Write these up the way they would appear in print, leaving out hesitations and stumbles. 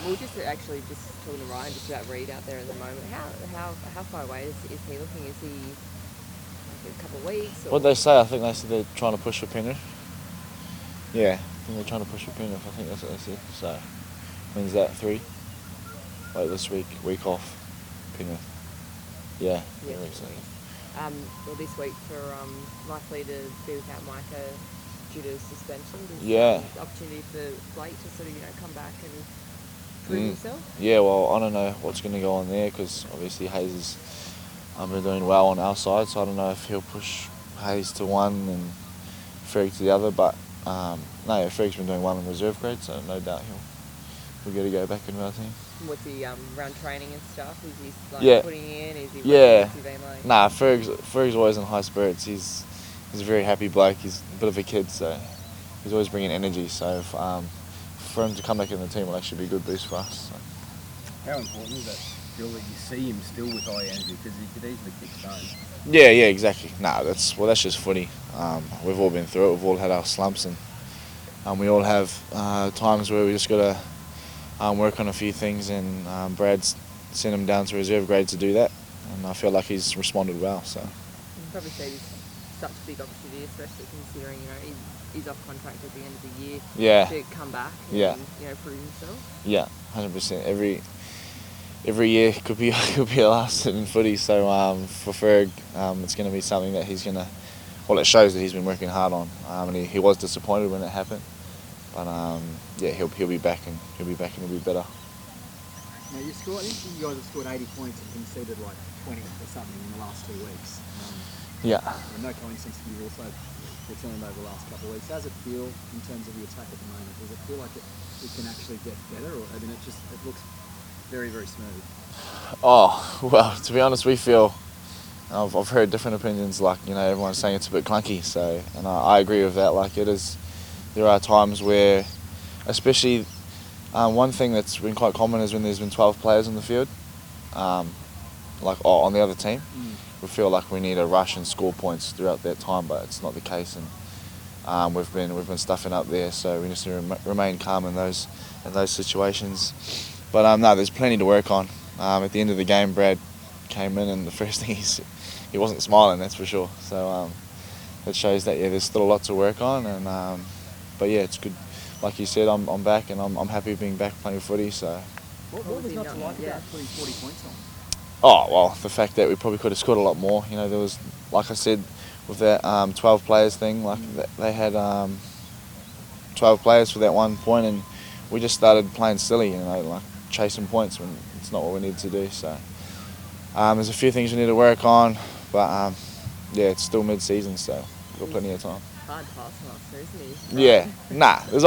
We're just actually just talking to Ryan just about Reed out there at the moment. How far away is he looking? Is he like a couple of weeks What or? they say, I think they said they're trying to push for Penrith. Yeah, I think they're trying to push for Penrith. I think that's what they said. So, when's that? 3? Like this week off, Penrith. Yeah, Yeah, 3 weeks. sure is. Well, this week for likely to be without Micah due to suspension. Yeah. There's opportunity for Blake to sort of come back and prove himself. Yeah, well, I don't know what's going to go on there because obviously Hayes has been doing well on our side, so I don't know if he'll push Hayes to one and Ferg to the other. But no, Ferg's been doing well in reserve grade, so no doubt he'll get to go back into our team. What's he around training and stuff? Is he Yeah. putting in? Is he Yeah. what's he been like? Nah, Ferg's always in high spirits. He's a very happy bloke. He's a bit of a kid, so he's always bringing energy. So for him to come back in the team will actually be a good boost for us. So. How important is that still that you see him still with high energy because he could easily kick stone? Yeah, exactly. Nah, that's just footy. We've all been through it. We've all had our slumps, and we all have times where we just got to work on a few things. And Brad's sent him down to reserve grade to do that, and I feel like he's responded well. So. You can probably see this such a big opportunity, especially considering he's off contract at the end of the year. Yeah. To come back. Yeah. And, prove himself. Yeah, 100%. Every year could be a last in footy. So for Ferg, it's going to be something that he's going to. Well, it shows that he's been working hard on, and he was disappointed when it happened. But yeah, he'll be back and he'll be be better. Now I think you guys have scored 80 points and conceded like 20 or something in the last 2 weeks. Yeah. And no coincidence, you've also returned over the last couple of weeks. How does it feel in terms of the attack at the moment? Does it feel like it can actually get better, or I mean, it looks very, very smooth? Oh well, to be honest, we feel. I've heard different opinions. Like everyone's saying it's a bit clunky. So, and I agree with that. Like it is. There are times where, especially, one thing that's been quite common is when there's been 12 players in the field, on the other team. We feel like we need to rush and score points throughout that time, but it's not the case, and we've been stuffing up there, so we need to remain calm in those situations. But no, there's plenty to work on. At the end of the game, Brad came in, and the first thing he wasn't smiling, that's for sure. So it shows that there's still a lot to work on, and but yeah, it's good. Like you said, I'm back, and I'm happy being back playing footy. So. What was not to like about putting 40 points on? Oh, well, the fact that we probably could have scored a lot more. There was, like I said, with that 12 players thing, they had 12 players for that one point, and we just started playing silly, like chasing points when it's not what we need to do. So there's a few things we need to work on, but yeah, it's still mid-season, so we've got plenty of time. Hard taskmaster, isn't he? Yeah, nah, there was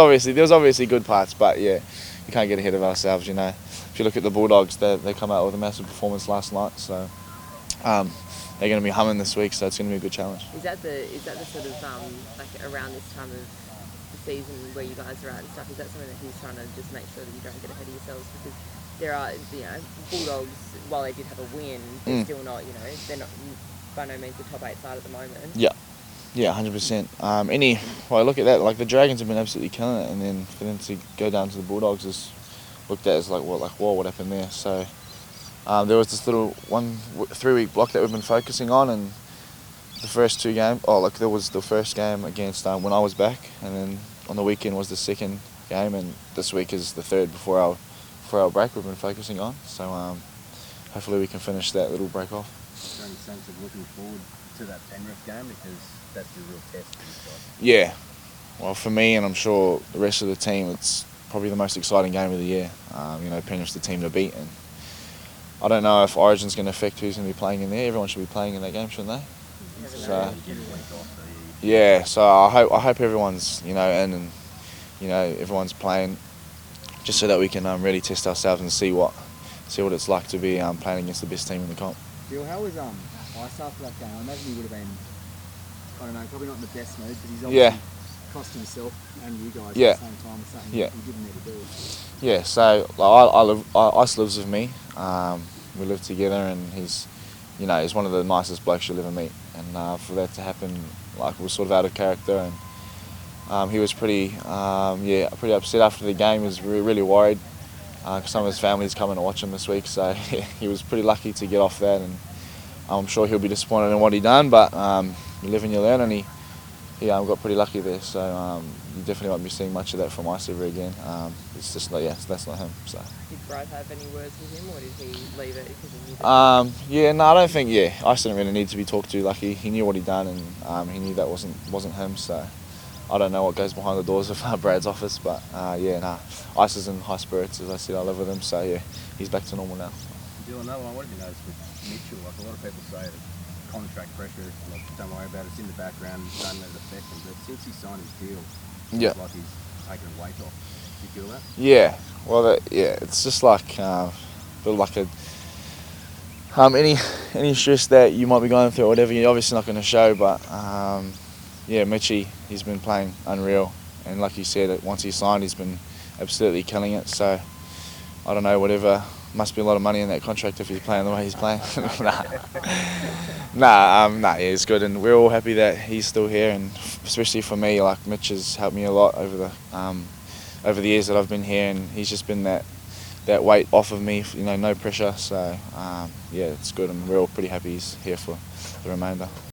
obviously good parts, but yeah, you can't get ahead of ourselves, If you look at the Bulldogs, they come out with a massive performance last night, so they're going to be humming this week, so it's going to be a good challenge. Is that the sort of like around this time of the season where you guys are at and stuff? Is that something that he's trying to just make sure that you don't get ahead of yourselves? Because there are, Bulldogs, while they did have a win, they're still not, they're not by no means the top 8 side at the moment. Yeah, 100%. Well, look at that. Like the Dragons have been absolutely killing it, and then for them to go down to the Bulldogs is looked at as whoa, what happened there? So there was this little 3-week block that we've been focusing on, and the first 2 games. There was the first game against when I was back, and then on the weekend was the second game, and this week is the third before our break. We've been focusing on. So hopefully we can finish that little break off. Is there any sense of looking forward to that Penrith game, because that's the real test for this guy? Yeah, well, for me, and I'm sure the rest of the team, it's probably the most exciting game of the year. Penrith's the team to beat, and I don't know if Origin's going to affect who's going to be playing in there. Everyone should be playing in that game, shouldn't they? So yeah, so I hope everyone's in, and everyone's playing, just so that we can really test ourselves and see what it's like to be playing against the best team in the comp. Bill, how was Ice after that game? I imagine he would have been, I don't know, probably not in the best mood, because he's obviously cost himself and you guys at the same time. It's something he didn't need to do. Yeah, so Ice lives with me. We live together, and he's one of the nicest blokes you'll ever meet. And for that to happen, we're sort of out of character, and he was pretty upset after the game. He was really worried. Some of his family's coming to watch him this week, so he was pretty lucky to get off that, and I'm sure he'll be disappointed in what he done, but you live and you learn, and he got pretty lucky there, so you definitely won't be seeing much of that from us ever again. It's just like, that's not him. So. Did Brad have any words with him, or did he leave it because he knew that? I don't think. Ice didn't really need to be talked to. Like he knew what he'd done, and he knew that wasn't him. So I don't know what goes behind the doors of Brad's office, but Ice is in high spirits. As I said, I live with him, so yeah, he's back to normal now. Bill, another one. What have you noticed with Mitchell? Like a lot of people say that contract pressure, like, don't worry about it, it's in the background, don't let it affect him. But since he signed his deal, it's like he's taken weight off. Do you feel that? Yeah. Well, it's just like feel like any stress that you might be going through or whatever, you're obviously not going to show. But Mitchie, he's been playing unreal, and like you said, once he signed, he's been absolutely killing it. So I don't know, whatever. Must be a lot of money in that contract if he's playing the way he's playing. Yeah, it's good, and we're all happy that he's still here, and especially for me, like Mitch has helped me a lot over the years that I've been here, and he's just been that weight off of me, no pressure. So it's good, and we're all pretty happy he's here for the remainder.